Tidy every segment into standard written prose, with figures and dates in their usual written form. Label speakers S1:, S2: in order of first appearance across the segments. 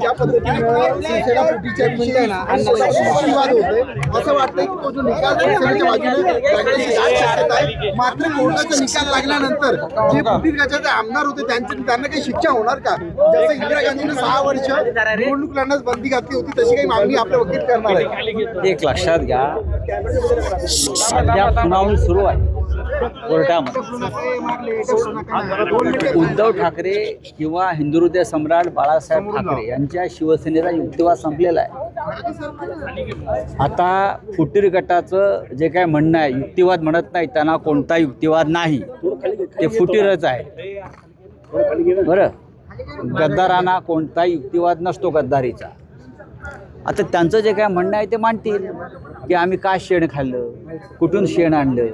S1: ज्या पद्धतीनं शिवसेना फुटीच्या विषयी युक्तिवाद होतोय, असं वाटतंय की तो जो निकाल शिवसेनेच्या बाजूने लागण्याची दाट शक्यता आहे. मात्र कोर्टाचा निकाल लागल्यानंतर जे फुटीर गटाचे आमदार होते त्यांना काही शिक्षा होणार का? जसं इंदिरा गांधीने 6 वर्ष निवडणूक लढण्यास बंदी घातली होती, तशी काही मागणी आपले वकील करणार आहे?
S2: एक लक्षात घ्या, सध्या सुनावणी सुरू आहे कोर्टामध्ये. उद्धव ठाकरे किंवा हिंदुहृदय सम्राट बाळासाहेब ठाकरे यांच्या शिवसेनेचा युक्तिवाद संपलेला आहे. आता फुटीर गटाचं जे काय म्हणणं आहे, युक्तिवाद म्हणत नाही, त्यांना कोणता युक्तिवाद नाही, ते फुटीरच आहे. बरं, गद्दारांना कोणता युक्तिवाद नसतो गद्दारीचा. आता त्यांचं जे काय म्हणणं आहे ते मांडतील की आम्ही काय शेण खाल्लं, कुठून शेण आणलं,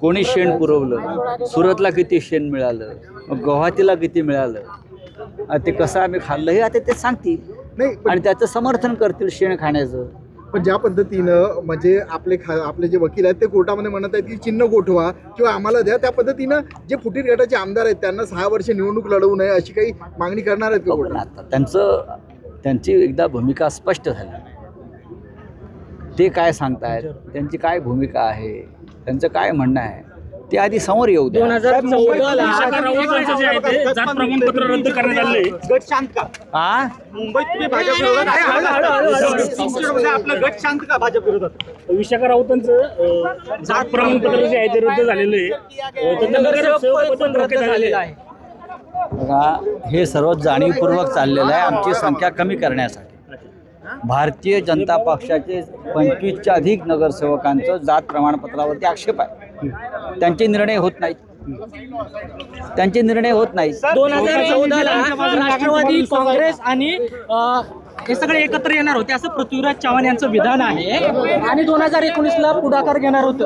S2: कोणी शेण पुरवलं, सुरतला किती शेण मिळालं, गुवाहाटीला किती मिळालं, ते कसं आम्ही खाल्लं हे आता ते सांगतील
S1: नाही.
S2: आणि त्याचं समर्थन करतील शेण खाण्याचं.
S1: पण ज्या पद्धतीनं म्हणजे आपले जे वकील आहेत ते कोर्टामध्ये म्हणत आहेत की चिन्ह गोठवा किंवा आम्हाला द्या, त्या पद्धतीनं जे फुटीर गटाचे आमदार आहेत त्यांना 6 वर्ष निवडणूक लढवू नये अशी काही मागणी करणार आहेत का कोर्टात?
S2: आता त्यांची एकदा भूमिका स्पष्ट झाली. ते काय सांगतायत, त्यांची काय भूमिका आहे, त्यांचं काय म्हणणं आहे ते आधी समोर येऊ द्या.
S3: 2014ला जात प्रमाणपत्र रद्द करण्यात आले. गट शांत का? मुंबईत तुम्ही भाजप विरोधात आपला गट शांत का भाजप विरोधात? विशाखा राऊतांचं जात प्रमाणपत्र जे आहे ते रद्द झालेलं आहे.
S2: बघा, हे सर्व जाणीवपूर्वक चाललेलं आहे आमची संख्या कमी करण्यासाठी. भारतीय जनता पक्षाचे 25च्या अधिक नगरसेवकांचं जात प्रमाणपत्रावरती आक्षेप आहे. त्यांचे निर्णय होत नाहीत.
S3: 2014ला राष्ट्रवादी काँग्रेस आणि हे सगळे एकत्र येणार होते असं पृथ्वीराज चव्हाण यांचं विधान आहे आणि 2019ला पुढाकार घेणार होतं.